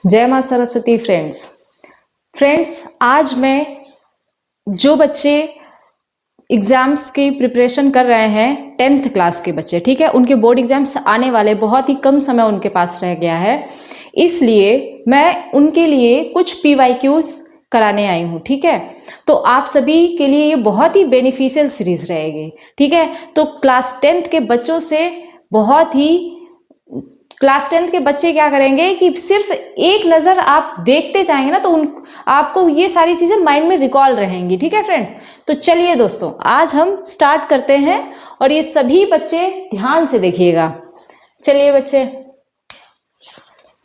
जय माँ सरस्वती फ्रेंड्स आज मैं जो बच्चे एग्जाम्स की प्रिपरेशन कर रहे हैं 10th क्लास के बच्चे, ठीक है, उनके बोर्ड एग्जाम्स आने वाले, बहुत ही कम समय उनके पास रह गया है, इसलिए मैं उनके लिए कुछ PYQs कराने आई हूँ। ठीक है, तो आप सभी के लिए ये बहुत ही बेनिफिशियल सीरीज रहेगी। ठीक है, तो क्लास 10th के बच्चों से क्लास 10th के बच्चे क्या करेंगे कि सिर्फ एक नज़र आप देखते जाएंगे ना, तो आपको ये सारी चीज़ें माइंड में रिकॉल रहेंगी। ठीक है फ्रेंड्स, तो चलिए दोस्तों आज हम स्टार्ट करते हैं और ये सभी बच्चे ध्यान से देखिएगा। चलिए बच्चे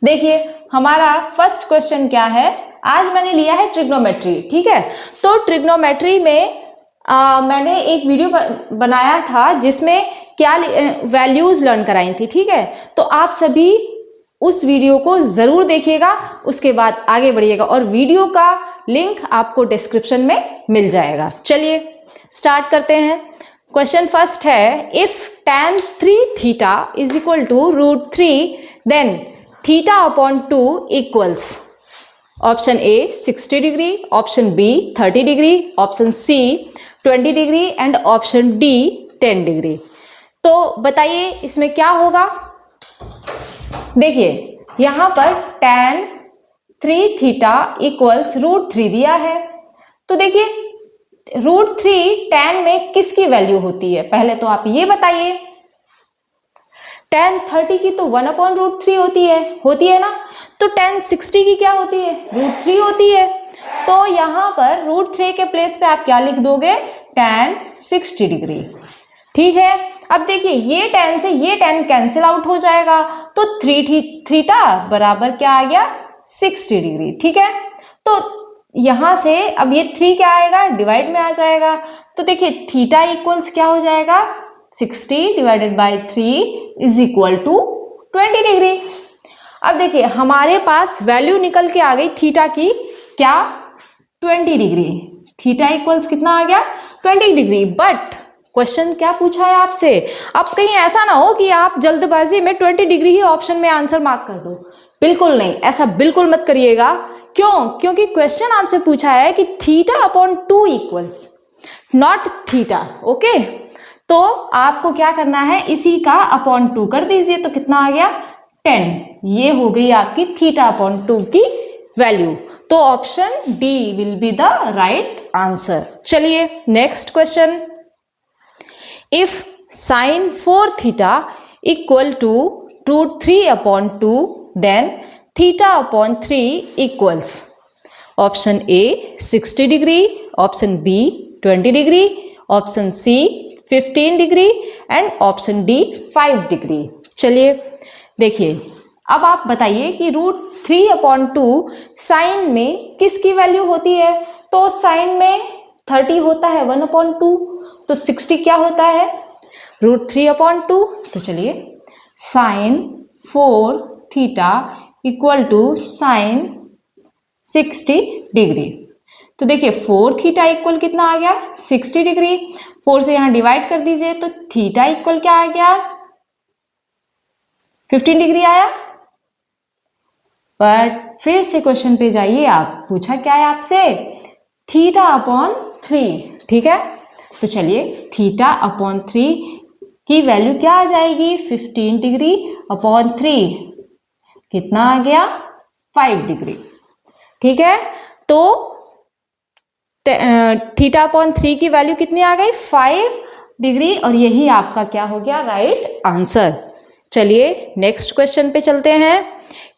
देखिए, हमारा फर्स्ट क्वेश्चन क्या है। आज मैंने लिया है ट्रिग्नोमेट्री। ठीक है, तो ट्रिग्नोमेट्री में मैंने एक वीडियो बनाया था जिसमें क्या वैल्यूज लर्न कराई थी। ठीक है, तो आप सभी उस वीडियो को जरूर देखिएगा, उसके बाद आगे बढ़िएगा और वीडियो का लिंक आपको डिस्क्रिप्शन में मिल जाएगा। चलिए स्टार्ट करते हैं। क्वेश्चन फर्स्ट है, if tan 3 theta is equal to √3 then theta upon 2 equals option A 60 degree, option B 30 degree, option C 20 degree and option D 10 degree. तो बताइए इसमें क्या होगा। देखिए यहां पर tan 3 थीटा इक्वल्स √3 दिया है, तो देखिए √3 tan में किसकी वैल्यू होती है, पहले तो आप ये बताइए। tan 30 की तो 1/√3 होती है ना, तो tan 60 की क्या होती है, √3 होती है। तो यहां पर √3 के प्लेस पे आप क्या लिख दोगे, tan 60 डिग्री। ठीक है, अब देखिए ये tan से ये tan कैंसिल आउट हो जाएगा, तो 3 थीटा बराबर क्या आ गया, 60 डिग्री। ठीक है, तो यहां से अब ये 3 क्या आएगा, डिवाइड में आ जाएगा, तो देखिए थीटा इक्वल्स क्या हो जाएगा, 60 divided by 3 is equal to 20 degree. अब देखिए हमारे पास वैल्यू निकल के आ गई थीटा की, क्या, 20 डिग्री। थीटा इक्वल्स कितना आ गया, 20 डिग्री। बट क्वेश्चन क्या पूछा है आपसे, अब कहीं ऐसा ना हो कि आप जल्दबाजी में 20 डिग्री ही ऑप्शन में आंसर मार्क कर दो। बिल्कुल नहीं, ऐसा बिल्कुल मत करिएगा। क्यों, क्योंकि क्वेश्चन आपसे पूछा है कि theta upon 2 equals not theta. Okay, तो आपको क्या करना है, इसी का अपॉन 2 कर दीजिए, तो कितना आ गया, 10। ये हो गई आपकी थीटा अपॉन 2 की वैल्यू, तो option D will be the right answer. चलिए next question, if sin 4 theta equal to √3 upon 2 then theta upon 3 equals option A 60 degree, option B 20 degree, option C 15 degree and option D 5 degree. चलिए देखिए, अब आप बताइए कि √3 upon 2 sign में किसकी value होती है, तो साइन में 30 होता है 1/2, तो 60 क्या होता है, √3 अपॉन 2। तो चलिए sine 4 theta equal to sine 60 degree, तो देखिए 4 थीटा इक्वल कितना आ गया, 60 डिग्री। 4 से यहां डिवाइड कर दीजिए, तो थीटा इक्वल क्या आ गया, 15 डिग्री आया। पर फिर से क्वेश्चन पे जाइए, आप पूछा क्या है आपसे, थीटा अपॉन 3। ठीक है, तो चलिए थीटा अपॉन 3 की वैल्यू क्या आ जाएगी, 15 डिग्री अपॉन 3 कितना आ गया, 5 डिग्री। ठीक है, तो थीटा अपॉन 3 की वैल्यू कितनी आ गई, 5 डिग्री, और यही आपका क्या हो गया, राइट आंसर। चलिए नेक्स्ट क्वेश्चन पे चलते हैं।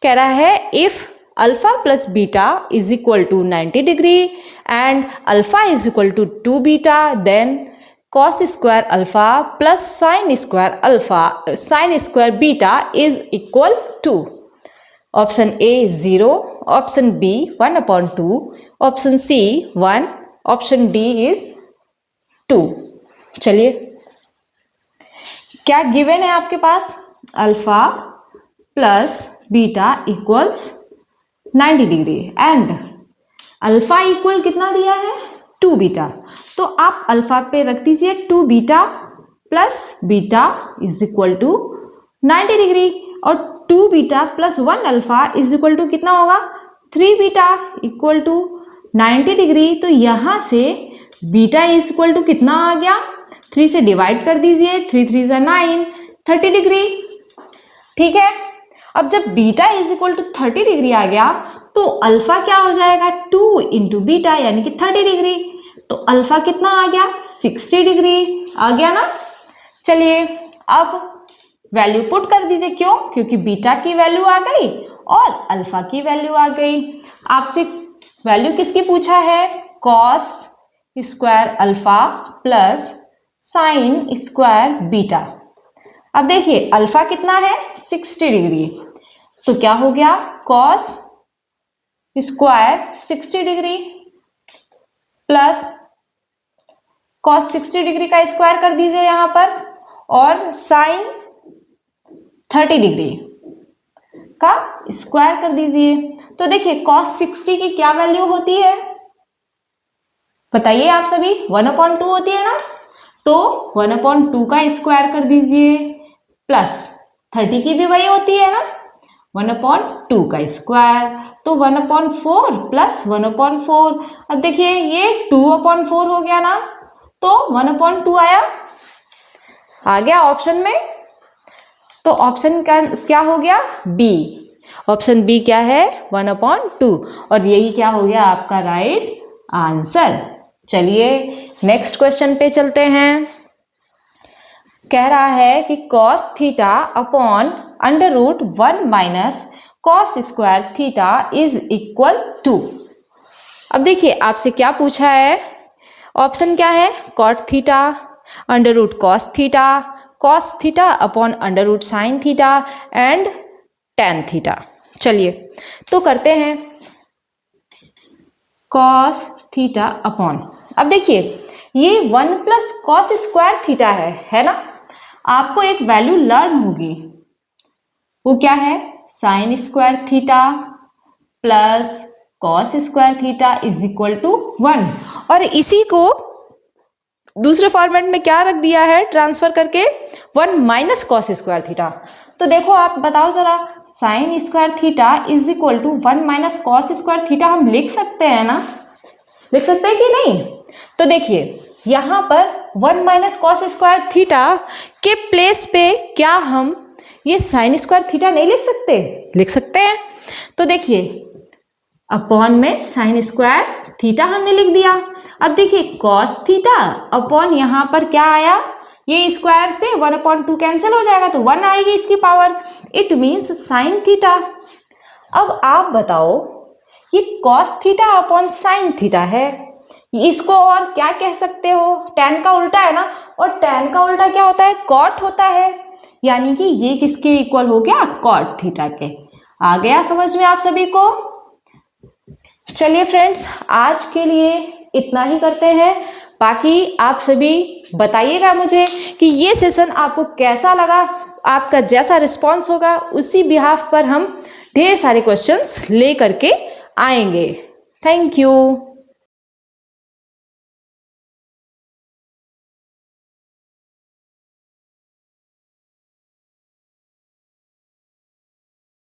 कह रहा है, if alpha plus beta is equal to 90 degree and alpha is equal to 2 beta then cos square alpha plus sine square beta is equal to option A 0, option B 1/2, option C 1, option D is 2। चलिए क्या given है आपके पास, alpha plus beta equals 90 degree and alpha equal कितना दिया है, 2 beta. तो आप अल्फा पे रख दीजिए 2 beta plus beta is equal to 90 degree, और 2 beta plus 1 alpha is equal to कितना होगा 3 बीटा इक्वल टू 90 डिग्री। तो यहाँ से बीटा इज इक्वल टू कितना आ गया 3 से डिवाइड कर दीजिए 3 3 ज़ा 9 30 डिग्री। ठीक है, अब जब beta is equal to 30 degree आ गया तो अल्फा क्या हो जाएगा 2 इंटू बीटा यानी कि 30 डिग्री। तो अल्फा कितना आ गया 60 डिग्री आ गया ना। चलिए अब वैल्यू पुट कर दीजिए, क्यों? क्योंकि बीटा की वैल्यू आ गई और अल्फा की वैल्यू आ गई। आपसे वैल्यू किसकी पूछा है cos square alpha plus sine square beta. अब देखिए अल्फा कितना है 60 डिग्री, तो क्या हो गया cos square 60 degree plus cos 60 degree का स्क्वायर कर दीजिए यहां पर और साइन 30 डिग्री का स्क्वायर कर दीजिए। तो देखिए कॉस 60 की क्या वैल्यू होती है बताइए आप सभी 1/2 होती है ना। तो 1/2 का स्क्वायर कर दीजिए प्लस 30 की भी वही होती है ना 1/2 का स्क्वायर। तो 1/4 प्लस 1/4। अब देखिए ये 2/4 हो गया ना, तो 1/2 आया आ गया ऑप्शन में। तो ऑप्शन का क्या हो गया बी। ऑप्शन बी क्या है 1/2 और यही क्या हो गया आपका राइट आंसर। चलिए नेक्स्ट क्वेश्चन पे चलते हैं। कह रहा है कि cos theta upon √1 minus cos square theta is equal to. अब देखिए आपसे क्या पूछा है, ऑप्शन क्या है cot theta √cos theta cos theta upon √sin theta and tan theta. चलिए तो करते हैं cos थीटा अपॉन। अब देखिए ये 1 प्लस कॉस स्क्वायर थीटा है ना। आपको एक वैल्यू लर्न होगी, वो क्या है sine square theta plus cos square theta is equal to 1 और इसी को दूसरे फॉर्मेट में क्या रख दिया है ट्रांसफर करके 1 माइनस कॉस स्क्वायर थीटा। तो देखो आप बताओ जरा sine square theta is equal to 1 minus cos square theta हम लिख सकते हैं ना, लिख सकते हैं कि नहीं। तो देखिए यहां पर 1 माइनस कॉस स्क्वायर थीटा के प्लेस पे क्या हम ये साइन स्क्वायर थीटा नहीं लिख सकते, लिख सकते हैं। तो देखिए अपॉन में साइन स्क्वायर थीटा हमने लिख दिया। अब देखिए कॉस थीटा अपॉन यहां पर क्या आया ये स्क्वायर से 1/2 कैंसिल हो जाएगा तो 1 आएगी इसकी power, it means sine theta. अब आप बताओ ये cos theta upon sine theta है, इसको और क्या कह सकते हो tan का उल्टा है ना, और tan का उल्टा क्या होता है cot होता है, यानी कि ये किसके इक्वल हो गया cot थीटा के। आ गया समझ में आप सभी को। चलिए फ्रेंड्स आज के लिए इतना ही करते हैं, बाकी आप सभी बताइएगा मुझे कि ये सेशन आपको कैसा लगा। आपका जैसा रिस्पॉन्स होगा उसी बिहाफ पर हम ढेर सारे क्वेश्चंस ले करके आएंगे। Thank you.